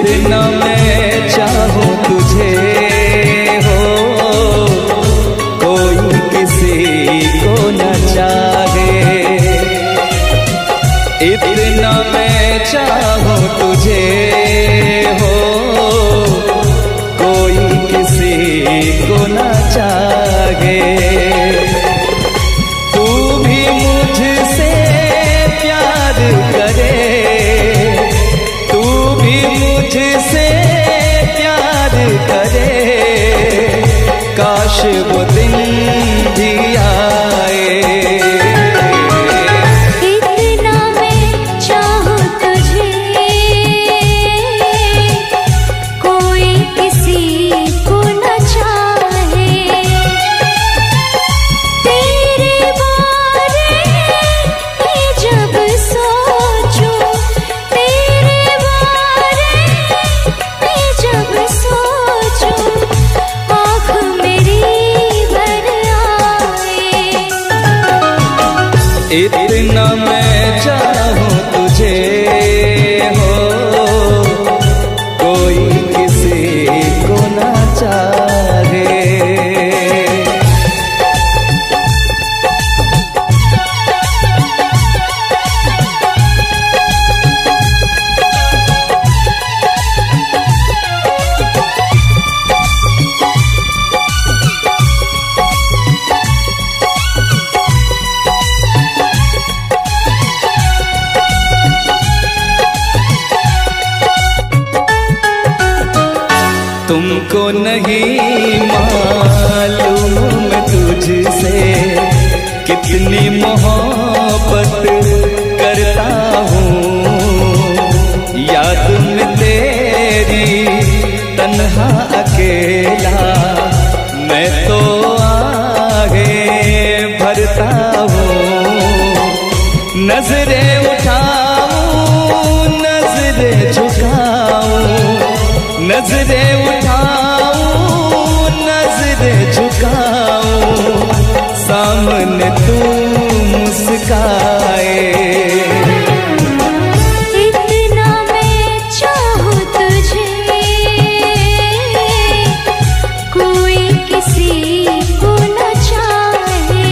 इतना मैं चाहूं तुझे हो, कोई किसी को न चाहे। इतना मैं चाहूं तुझे हो, कोई किसी को न चाहे। तू भी मुझसे प्यार करे, तू भी मुझसे प्यार करे, काश वो दिन भी आए। इतना मैं चाहूं तुझे, कोई किसी को न चाहे। तेरे बारे में जब सोचूं, तेरे बारे में जब सोचूं, आँख मेरी भर आए। इतना मैं चाहूं तुझे हो, कोई किसी को न चाहे। तुमको नहीं मालूम मैं तुझसे कितनी मोहब्बत करता हूँ। याद में तेरी तन्हा अकेला मैं तो आगे भरता हूँ। नजरें उठाऊं, नजरें झुकाऊं, नजरें उठाऊं, नजरें झुकाऊं, सामने तू मुस्काए। इतना मैं चाहूं तुझे, कोई किसी को न चाहे।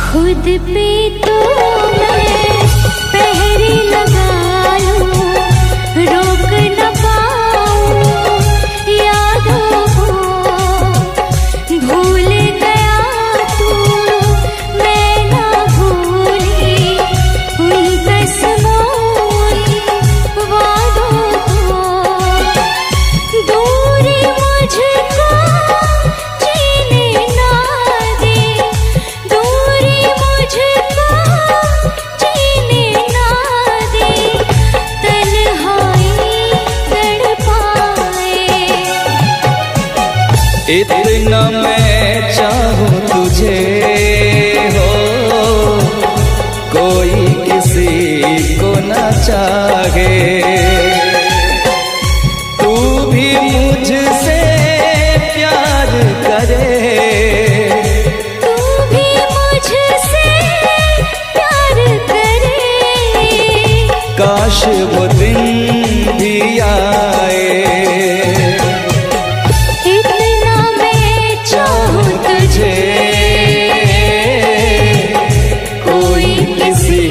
खुद पे तो मैं पहरे लगा लूं, रोक न पाऊं यादों को। भूल गया तू, मैं ना भूली उन कसमों उन वादों को। दूरी मुझको जीने ना दे, दूरी मुझको जीने ना दे, तन्हाई तड़पाए। इतना मैं चाहूं तुझे हो, कोई किसी को न चाहे। तू भी मुझसे प्यार करे, तू भी मुझसे प्यार करे, काश वो दिन भी आए। इतना मैं चाहूं तुझे, कोई किसी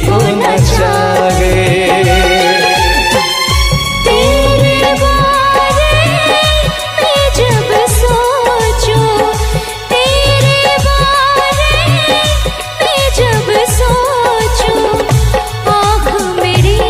को न चाहे। तेरे बारे में जब सोचूं, तेरे बारे में जब सोचूं, आँख मेरी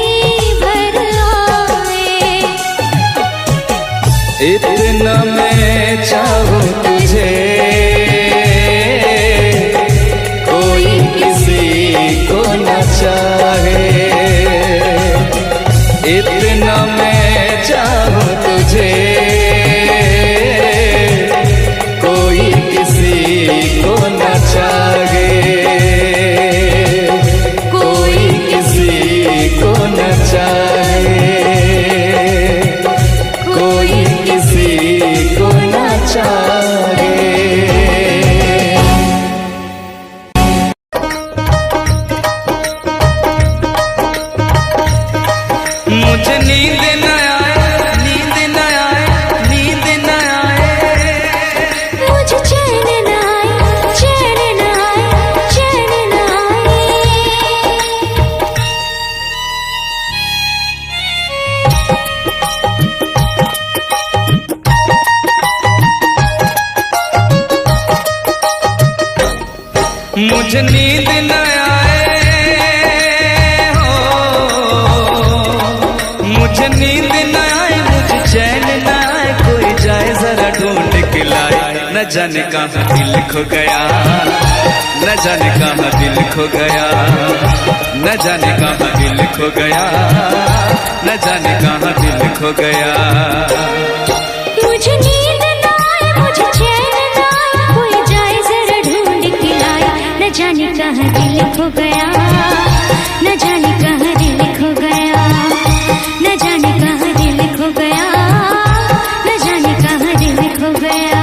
मुझे नींद न आए, मुझे चैन न आए, कोई जाए जरा ढूंढ के लाए। न जाने कहाँ दिल खो गया, न जाने कहाँ दिल खो गया, न जाने कहाँ दिल खो गया, न जाने कहाँ दिल खो गया। मुझे नींद न आए, मुझे चैन न आए, कोई जाए जरा ढूंढ के लाए। न जाने कहाँ दिल खो गया, न जाने कहाँ दिल खो गया, न जाने कहाँ दिल खो गया, न जाने कहाँ दिल खो गया।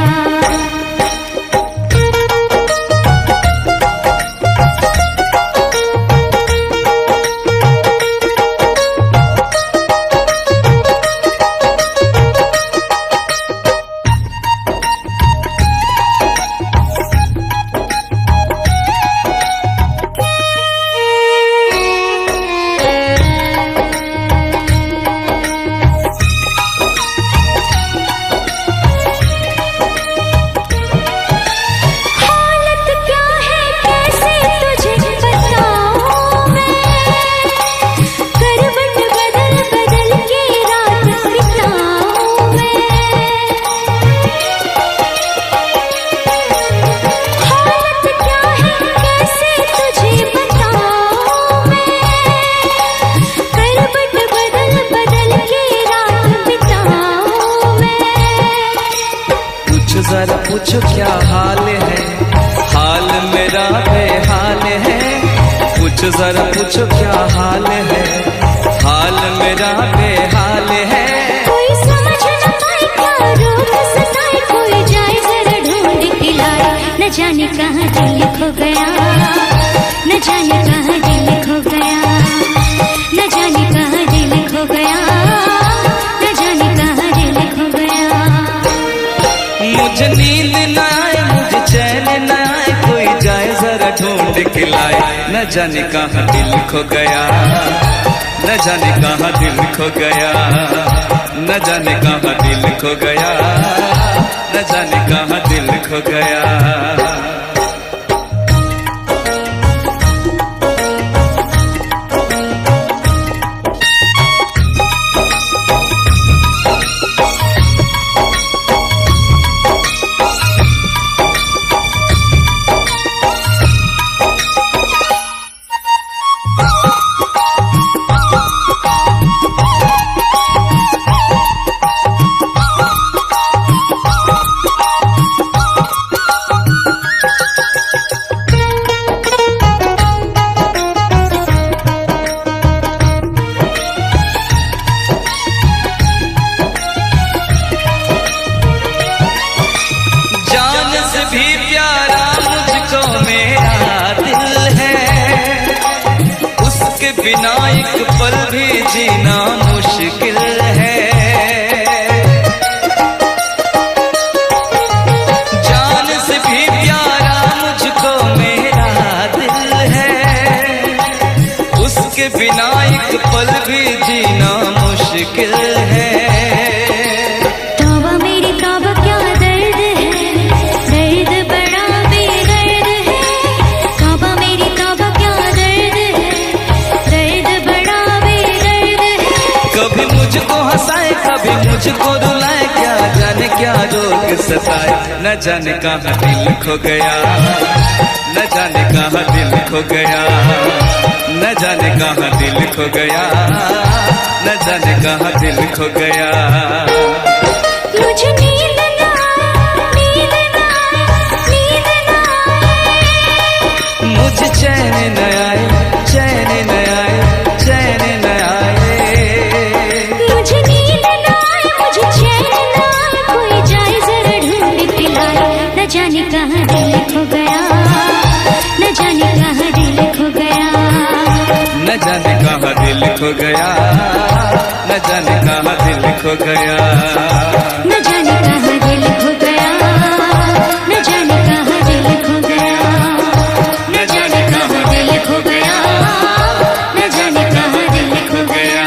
जरा पूछो क्या हाल है, हाल मेरा बेहाल है। पूछो जरा पूछो क्या हाल है, हाल मेरा बेहाल है। कोई समझ न पाए क्या रोग सताए, कोई जाए जरा ढूंढ के लाए। न जाने कहाँ दिल खो गया, न जाने कहाँ दिल खो गया, न जाने कहाँ दिल खो गया, न जाने कहाँ दिल खो गया। मुझे नींद न आए, मुझे चैन न आए, कोई जाए जरा ढूंढ के लाए। न जाने कहाँ दिल खो गया, न जाने कहाँ दिल खो गया, न जाने कहाँ दिल खो गया, न जाने कहाँ दिल खो गया। भी प्यारा मुझको मेरा दिल है, उसके बिना एक पल भी जीना मुश्किल है। जान से भी प्यारा मुझको मेरा दिल है, उसके बिना एक पल भी जीना मुश्किल है। मुझको हंसाए कभी मुझको रुलाए, क्या जाने क्या रोग सताए। न जाने कहाँ दिल खो गया, न जाने कहाँ दिल खो गया, न जाने कहाँ दिल खो गया, न जाने कहाँ दिल खो गया। मुझे नींद न आए, नींद न आए, नींद न आए, मुझे चैन न आए, चैन न आए, चैन न आए। मुझे नींद न आए, मुझे चैन न आए, कोई जाए जरा ढूंढ के लाए। न जाने कहाँ दिल खो गया, न जाने कहाँ दिल खो गया, न जाने कहाँ दिल खो गया, न जाने कहाँ दिल खो गया, न जाने कहाँ दिल खो गया, न जाने कहाँ दिल खो गया, न जाने कहाँ दिल खो गया, न जाने कहाँ दिल खो गया।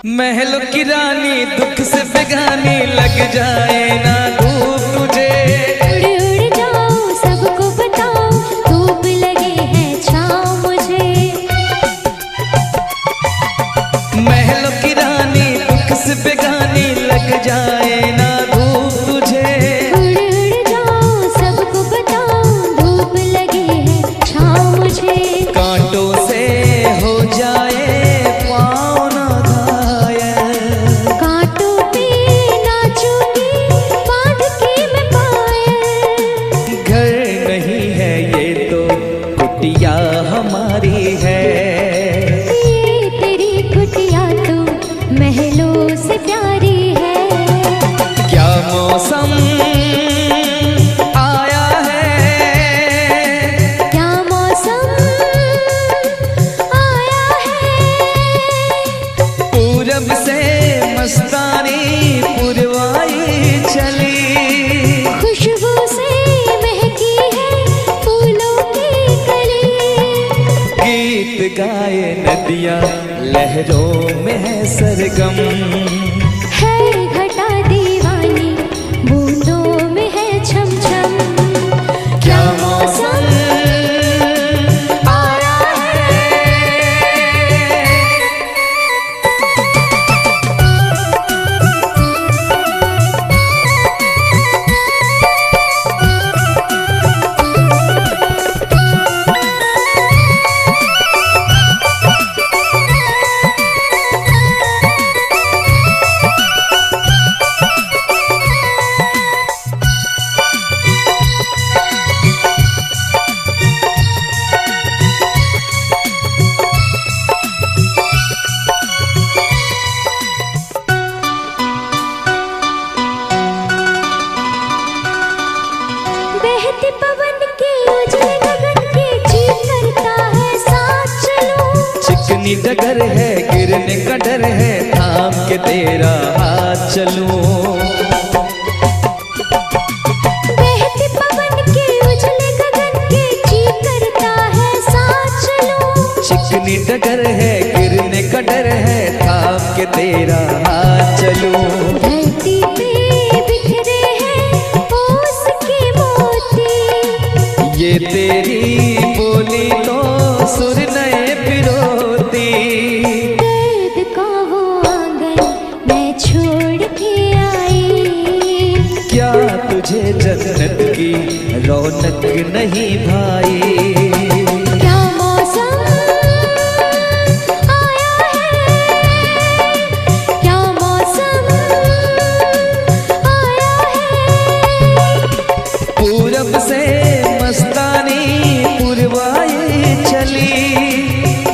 महलों की रानी दुख से बेगानी लग जाए ना धूप तुझे। उड़ उड़ जाऊं सबको बताऊं धूप लगे है छाँव मुझे। महलों की रानी दुख से बेगानी लग जाए ना धूप तुझे। उड़ उड़ जाऊं सबको बताऊं धूप लगे है छाँव मुझे। कांटों से हो जाए पाँव ना घायल, कांटों पे नाचूंगी बांध के मैं पायल। घर नहीं है ये तो कुटिया हमारी है। ये तेरी कुटिया तो महलों से प्यारी है। क्या मौसम आया है, क्या मौसम आया है। पूरब से मस्तानी पुरवाई चली। खुशबू से महकी है फूलों की कली। गीत गाए नदियाँ लहरों में है सरगम। है घटा दीवानी बूंदों में है छम छम। क्या मौसम आया है। बहते पवन के उजले गगन के चीर करता है साथ चलो। चिकनी डगर है गिरने का डर है थाम के तेरा हाथ चलूं। बहते पवन के उजले गगन के चीर करता है साथ चलो। चिकनी डगर है गिरने का डर है थाम के तेरा हाथ चलूं। धरती पे बिखरे हैं ओस के मोती। ये तेरी बोली तो सुर नए पिरोती। दर्द का वो आंगन मैं छोड़ के आई। क्या तुझे जन्नत की रौनक नहीं भाई। क्या मौसम आया है। क्या मौसम आया है। पूरब से मस्तानी पुरवाई चली।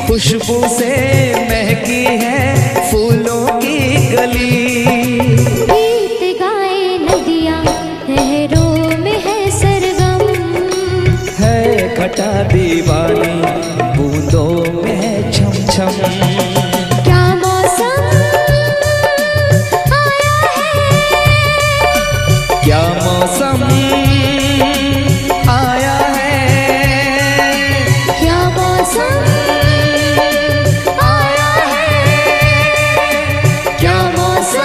खुशबू से महकी है फूलों की गली। गीत गाए नदियाँ लहरों में है सरगम। है घटा दीवानी बूंदों में है छम छम। क्या मौसम आया है। क्या मौसम आया है। क्या मौसम आया है। क्या मौसम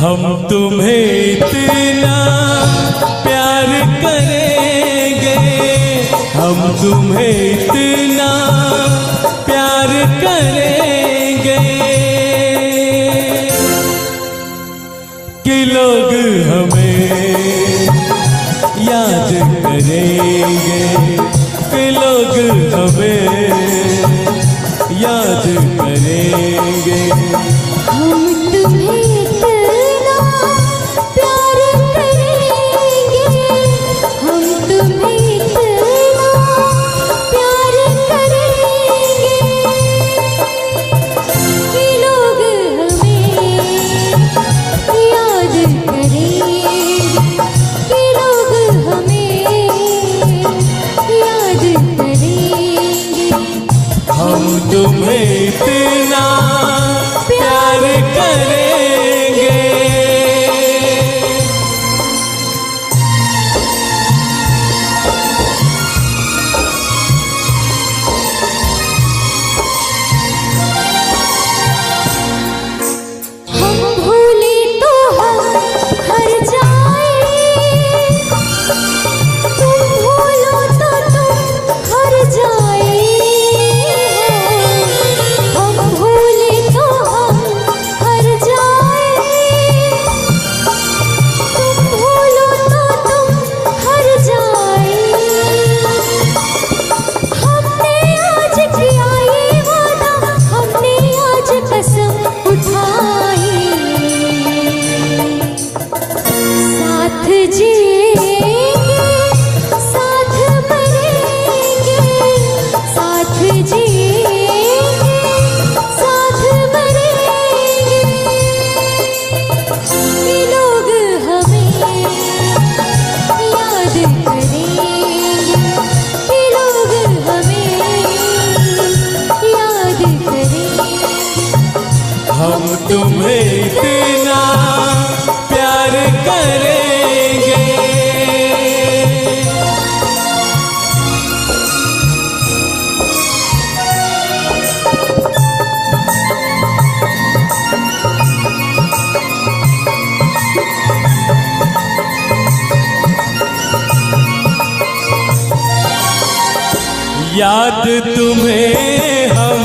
हम तुम्हें इतना प्यार करेंगे, हम तुम्हें इतना प्यार करेंगे कि लोग हमें याद करेंगे, कि लोग हमें याद करेंगे। हम तुम्हें इतना प्यार करेंगे, हम तुम्हें इतना प्यार करेंगे कि लोग हमें याद करेंगे, कि लोग हमें याद करेंगे। हम तुम्हें इतना प्यार करेंगे। हम भूले तो हम हर जाए, तुम भूलो तो तुम हर जाए। हम भूले तो हम हर जाए, तुम भूलो तो तुम हर जाए। हमने आज किया ये वादा, हमने आज कसम उठाई, साथ जिएंगे साथ मरेंगे, साथ जिएंगे साथ मरेंगे कि लोग हमें याद करेंगे, कि लोग हमें याद करेंगे। हम तुम्हें इतना प्यार करेंगे। याद तुम्हें हम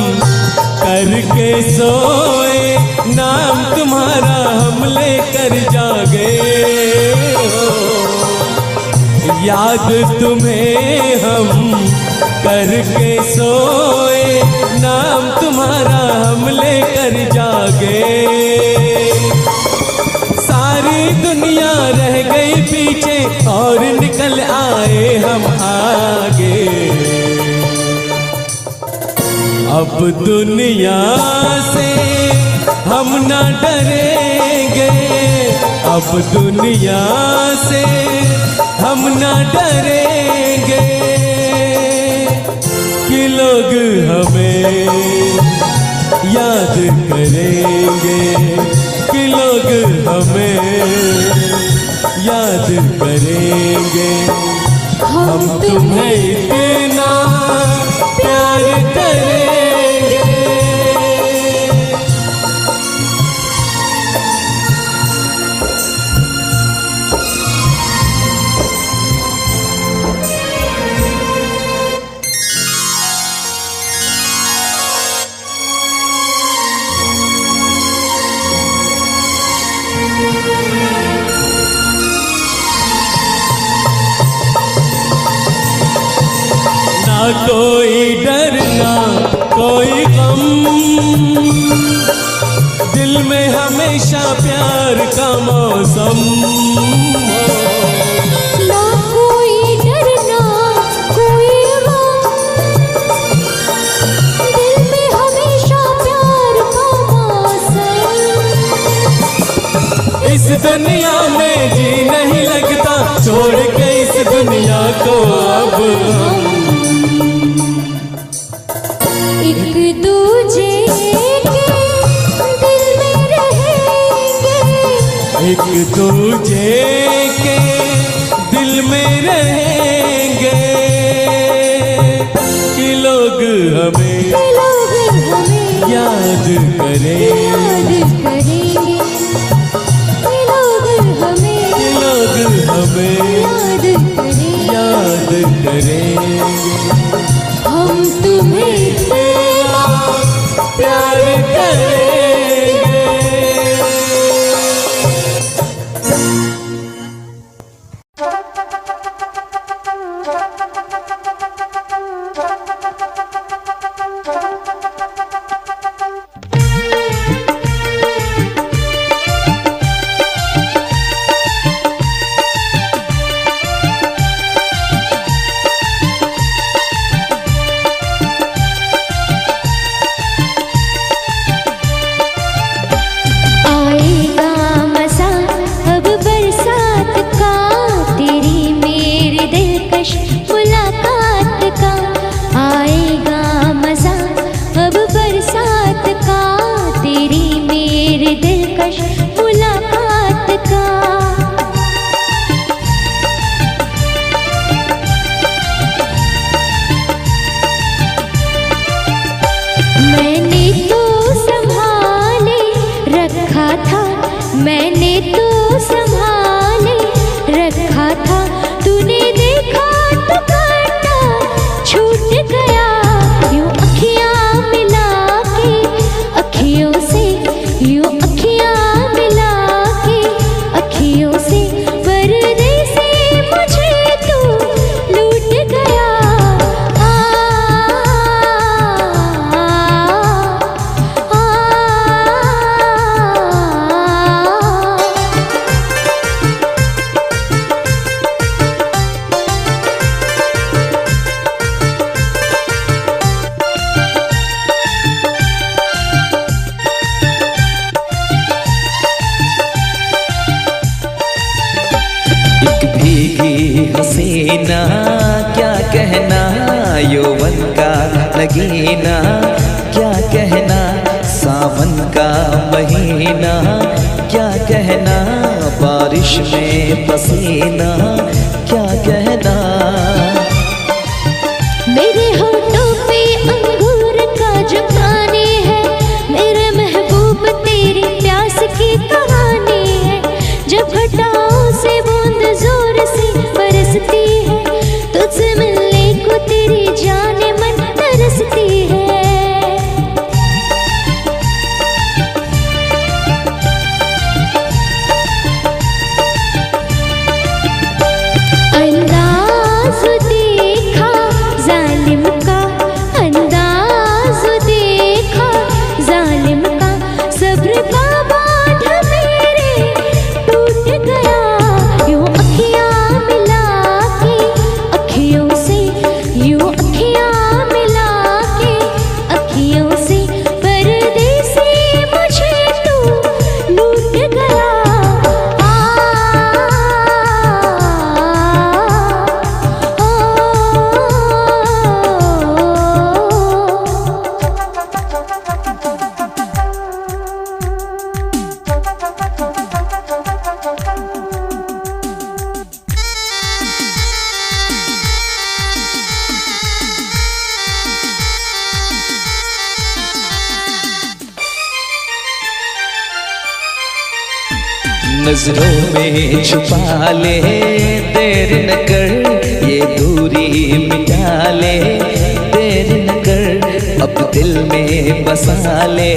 करके सोए, नाम तुम्हारा हम लेकर जागे हो। याद तुम्हें हम करके सोए, नाम तुम्हारा हम लेकर जागे। सारी दुनिया रह गई पीछे और निकल आए हम आगे। अब दुनिया से हम न डरेंगे, अब दुनिया से हम न डरेंगे कि लोग हमें याद करेंगे, कि लोग हमें याद करेंगे। हम तुम्हें इतना प्यार करेंगे। ना कोई डर ना कोई गम, दिल में हमेशा प्यार का मौसम। ना कोई डर ना कोई गम, दिल में हमेशा प्यार का मौसम। इस दुनिया में जी नहीं लगता, छोड़ के इस दुनिया को अब हम एक दूजे के दिल में रहेंगे, एक दूजे के दिल में रहेंगे कि लोग हमें याद करेंगे, याद करेंगे। करेंगे, हम तुम्हें इतना प्यार करेंगे। मैंने तो संभाले रखा था, तूने देखा तो काटा छूट गया। यूं अखियां मिला के अखियों से, यूं अखियां मिला के अखियों से, पर्दे से मुझे तू लूट गया। हसीना क्या कहना, यौवन का लगीना क्या कहना, सावन का महीना क्या कहना, बारिश में पसीना क्या कहना। मेरे होठों पे अंगूर का जो खाने है, मेरे महबूब तेरी प्यास की कहानी है। जब घटाओं से बूंद जोर से बरसती है, तुझसे मिलने को तेरी जाने मन तरसती है। अंदाज़ देखा जालिम का, अंदाज़ देखा जालिम का, सब्र का बांध मेरे टूट गया। यूं अखियां मिला के अखियों से, यूं अखियां मिला के अखियों से, पर्दे से मुझे तू लूट गया। नजरों में छुपा ले, देर न कर ये दूरी मिटा ले, देर न कर अब दिल में बसा ले,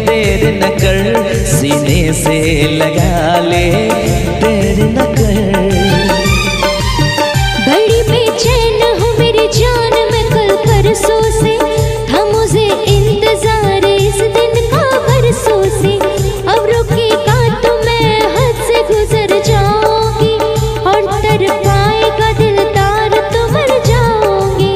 देर न कर सीने से लगा ले, देर न कर। बड़ी बेचैन हूँ मेरी जान मैं कल परसों से, था मुझे इंतजार इस दिन का बरसों से। अब रुकेगा तो मैं हद से गुजर जाऊंगी, और तर पाएगा दिलदार तो मर जाऊंगी।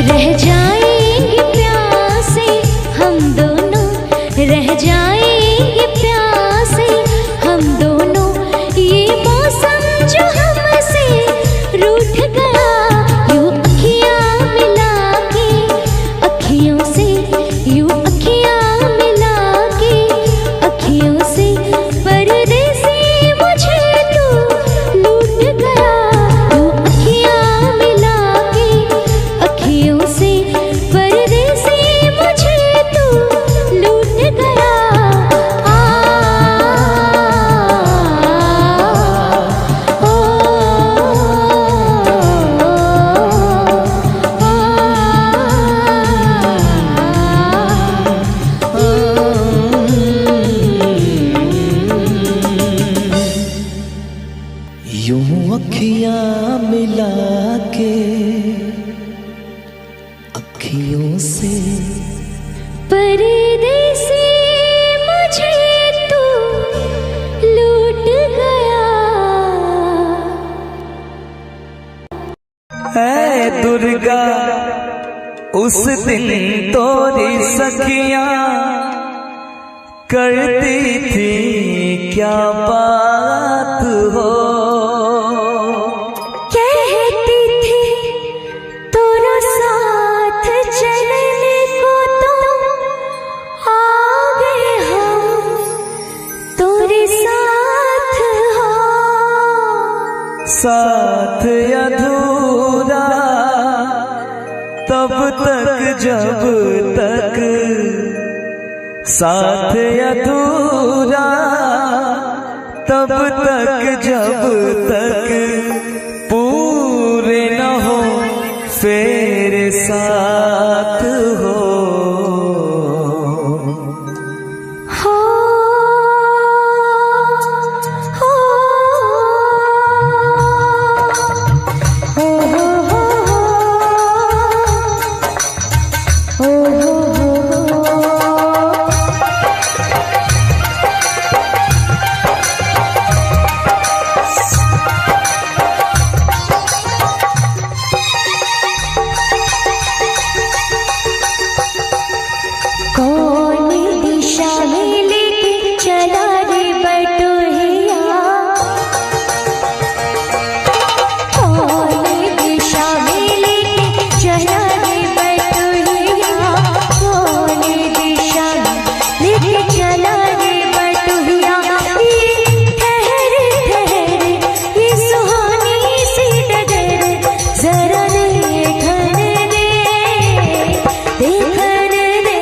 रह जाएंगे प्यासे हम दोनों, रह जाएंगे प्यासे हम दोनों, ये मौसम जो हमसे रूठ गया। यूं अखियां मिला के अखियों से, यूं अखियां मिला के अखियों से, पर्दे से मुझे तू लूट गया। यूं अखियां मिला के अखियों से, पर्दे से मुझे तू लूट गया। मिला के अखियों से परदेसी मुझे तू लूट गया। है दुर्गा उस दिन तोरी सखियां करती थी क्या बात हो। कहती थी तेरा साथ चलने को तो आगे हम तेरे साथ हो। साथ अधूरा तब तक जब तक साथ अधूरा तब तक जब तक पूरे न हो फिर साथ हो। कौन दिशा में लेके चला रे बटोहिया। कौन दिशा में लेके चला रे बटोहिया। कौन दिशा में लेके चला रे बटोहिया। ये ठहर ठहर ये सुहानी सी डगर जरा देखन दे देखन दे।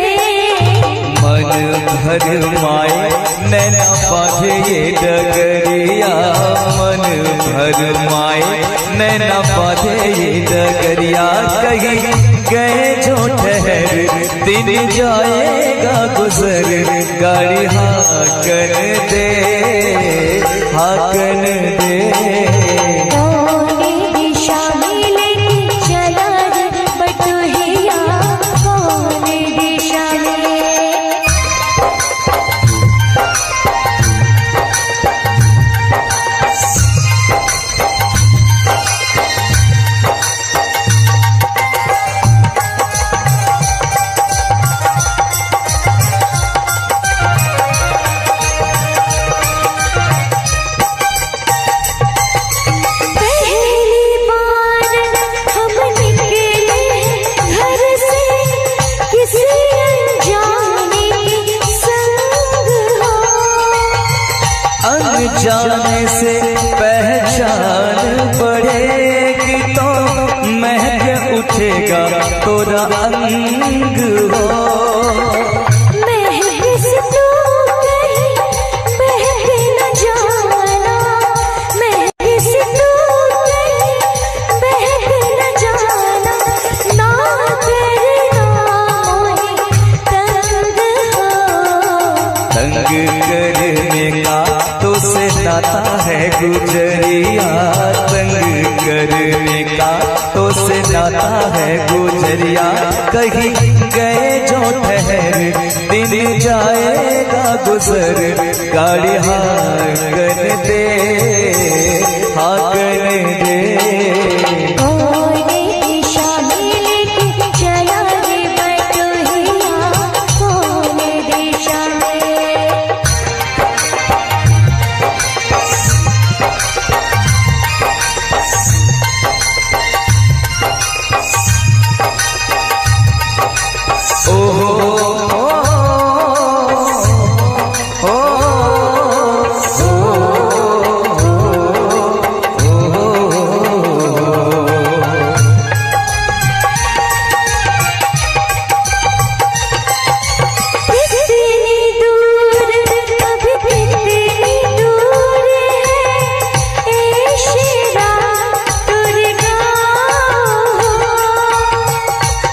मन भर माए नैना बांधे ये डगरिया। मन भर माए नैना बांधे ये डगरिया। कहीं गए जो ठहर दिन जाएगा गुजर। गाड़ी हाकन दे हाकन दे। कौन दिशा में लेके चला रे बटोहिया। कौन दिशा में। पहली बार हम निकले घर से किसी अनजाने के संग हो। अनजाने से पहचान बढ़ेगी तो महक उठेगा तोरा अंग हो। महक से तू कहीं महक न जाना। महक से तू कहीं महक न जाना। ना करना मोहे तंग हो। तंग करने का तो से नाता है गुजरिया। तंग करने का तो से नाता है गुजरिया। कहीं गए जो ठहर दिन जाएगा गुजर। गाड़ी हाकन दे हाकन दे। कौन दिशा में लेके चला रे बटोहिया। कौन दिशा में।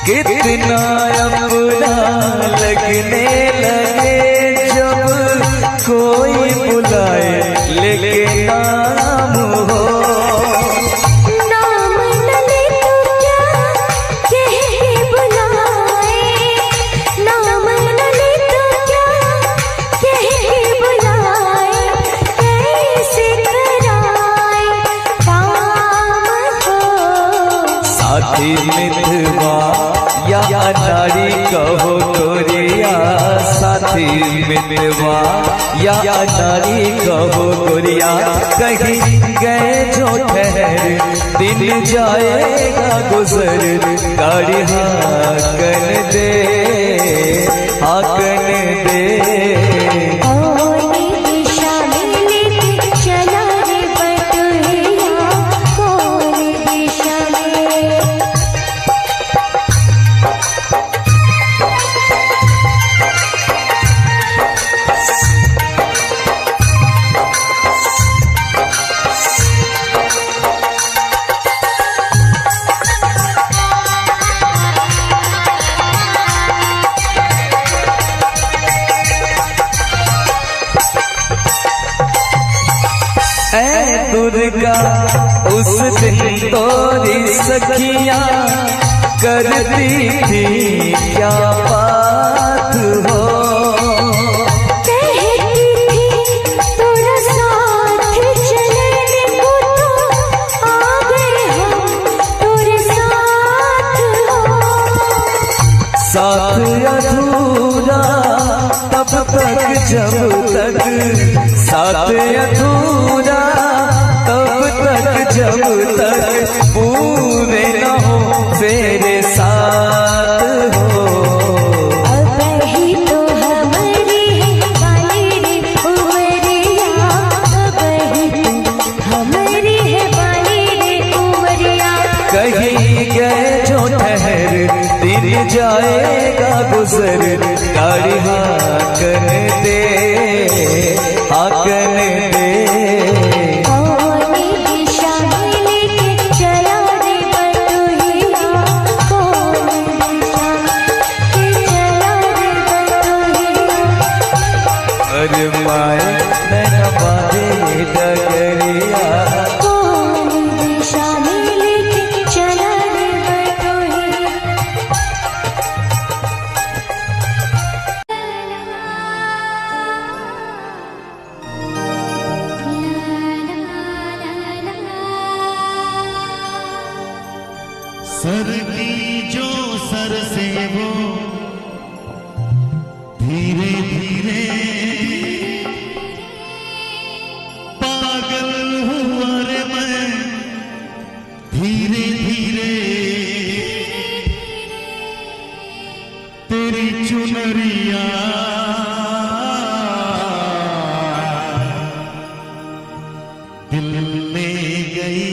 कितना अपना लगने लगे जब कोई बुलाए लेके नाम हो। साथी मितवा या नारी कहो गोरिया, साथी मितवा या नारी कहो गोरिया, कहीं गए जो ठहर दिन जाएगा गुजर, गाड़ी हाकन दे हाकन दे। दुर्गा उस दिन तोरी सखियां करती थी क्या बात हो, कहती थी तोरा साथ चलने को तो आ गए हम तोरे साथ हो। साथ अधूरा तब तक जब तक, साथ अधूरा तब तक जब तक पूरे न हो तेरे साथ हो। अब ही तो हमारी वाली रे उमरिया, अब ही तो हमारी है वाली रे उमरिया, कहीं गए जो ठहर दिन जाएगा गुजर, गाड़ी हाकन दे हाकन दे। अरे माए नैना बांधे डगरिया, कौन दिशा में लेके चला रे बटोहिया। सर की जो सर से वो धीरे धीरे पागल हुआ रे मैं, धीरे धीरे तेरी चुनरिया दिल में गई।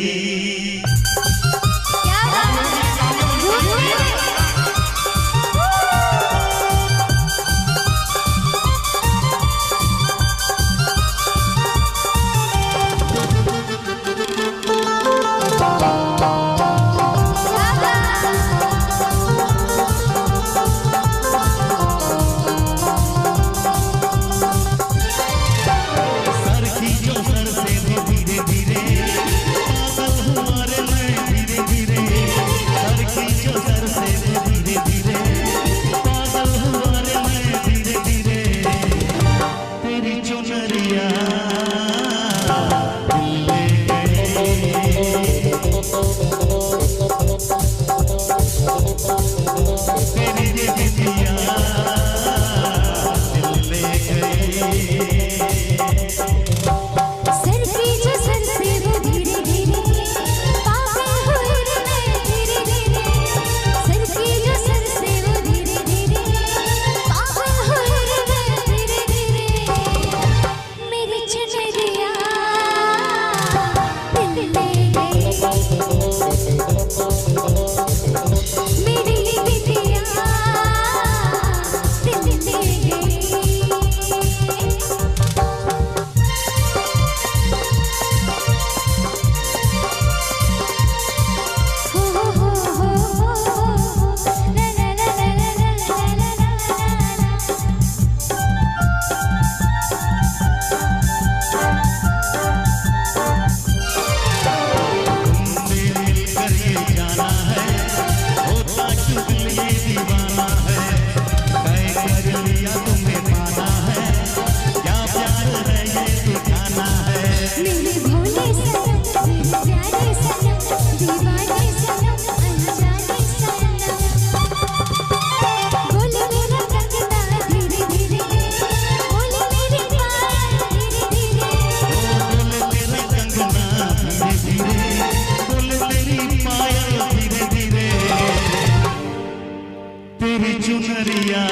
चुनरिया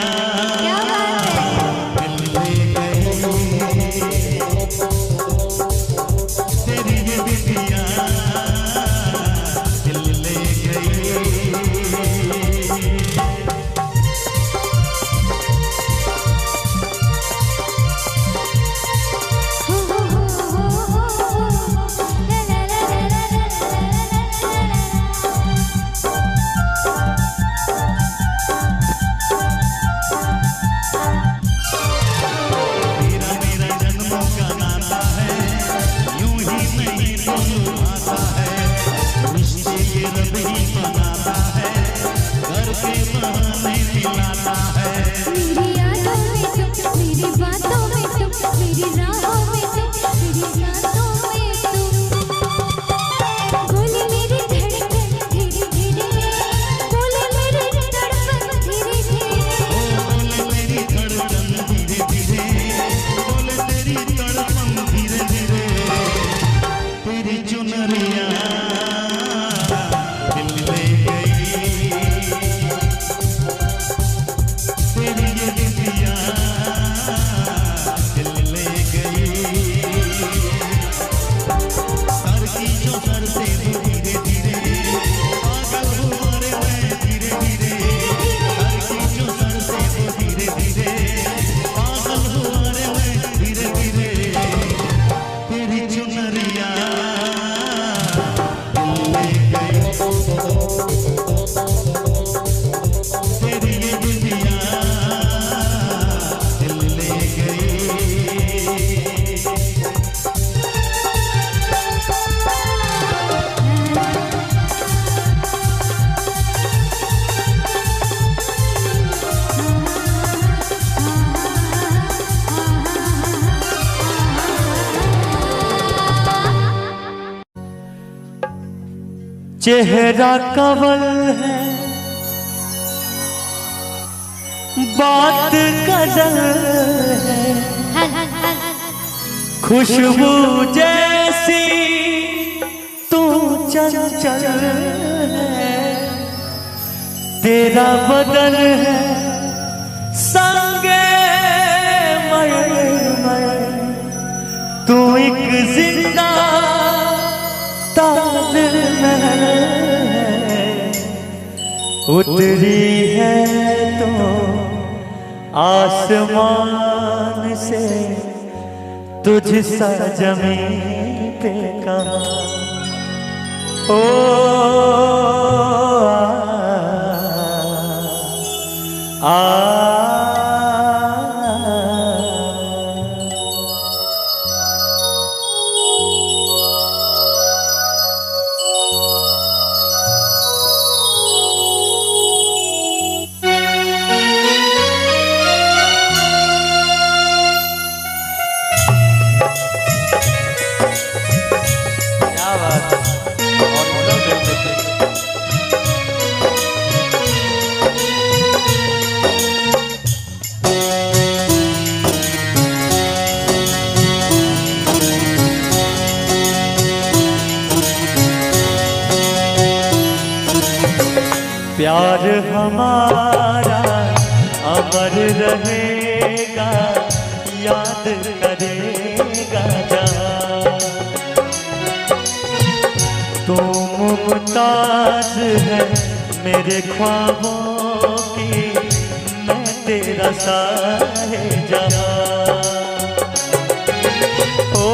क्या बात है। दिल ले गई, तेरी ये बिटिया दिल ले गई। मेरी यादों में तुम, मेरी बातों में तुम, मेरी राहों में तुम, मेरी सांसों में तुम। बोले मेरी धड़कन धीरे धीरे, बोले मेरी तड़पन धीरे धीरे। बोले मेरी धड़कन धीरे धीरे, बोले तेरी तड़पन धीरे धीरे। तेरी चुनरिया दिल ले गई, तेरी ये बिटिया दिल ले गई। सर की जो सर से तू धीरे धीरे पागल हुआ रे मैं धीरे धीरे। सर की जो सर से तू धीरे धीरे पागल हुआ रे मैं धीरे धीरे। तेरी चुनरिया दिल ले गई, तेरी ये बिटिया दिल ले गई। चेहरा कवल है, बात गजल है, खुशबू जैसी तू चंचल है। तेरा बदन है संगे मरमर, तू एक जिंदा ताजमहल है। उतरी है तो आसमान से, तुझ सा जमीन पे कहाँ। ओ प्यार हमारा अमर रहेगा, याद करेगा जहां। तू मुमताज है मेरे ख्वाबों की, मैं तेरा साहिबजादा। ओ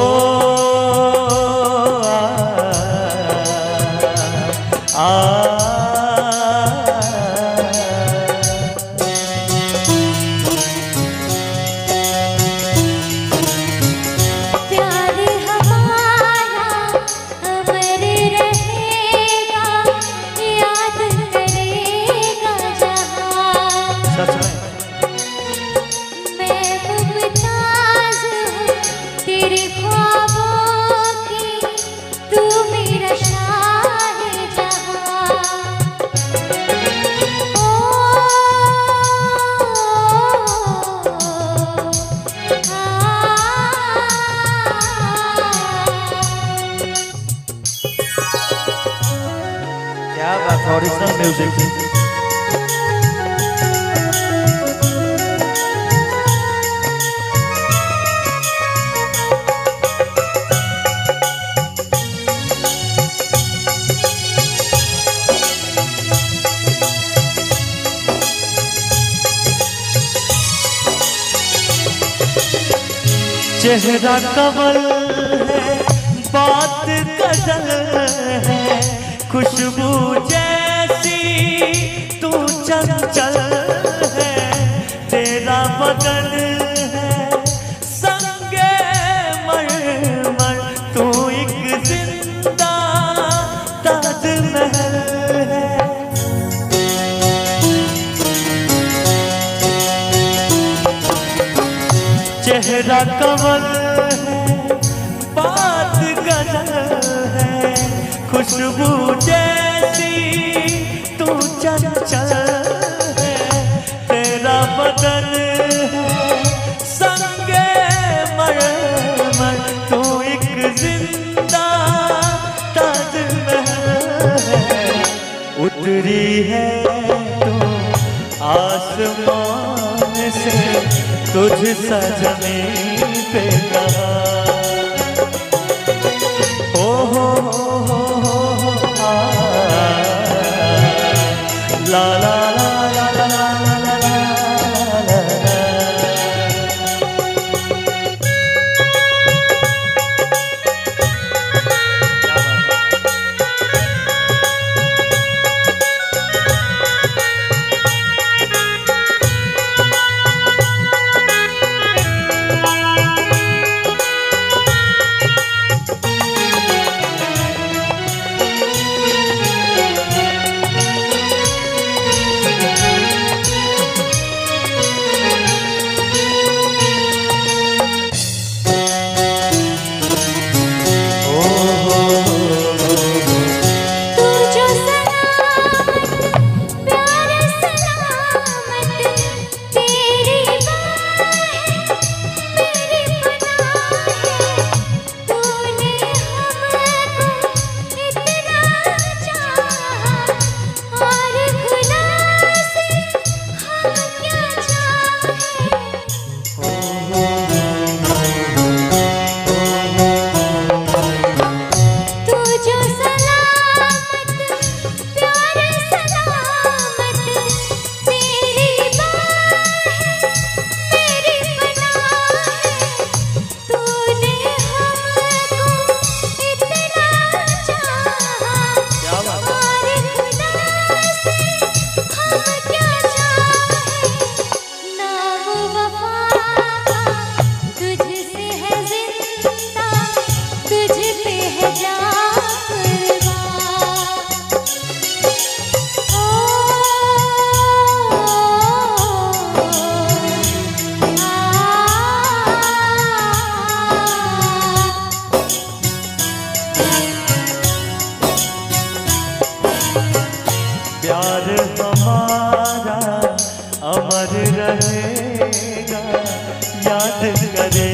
प्यार हमारा अमर रहेगा, याद करेगा जहां। सच में मैं मुमताज हूँ तेरे ख्वाबों की, तू मेरा शाहिजहां। क्या बात, ओरिजिनल म्यूजिक। चेहरा कमल है, बात गजल है, खुशबू जैसी तू चंचल है, तेरा बदन है संगे मरमर, तू एक जिंदा ताजमहल है। चेहरा कमल है, बात गजल है, खुशबू जैसी तू चंचल है, तेरा बदन है संगे मरमर, तू एक जिंदा ताजमहल है। उतरी है तू आसमान से, तुझ सा जमीन पे कहा, ओ हो आ, ला ला ला ला ला ला ला ला ला ला। प्यार हमारा अमर रहेगा, याद करे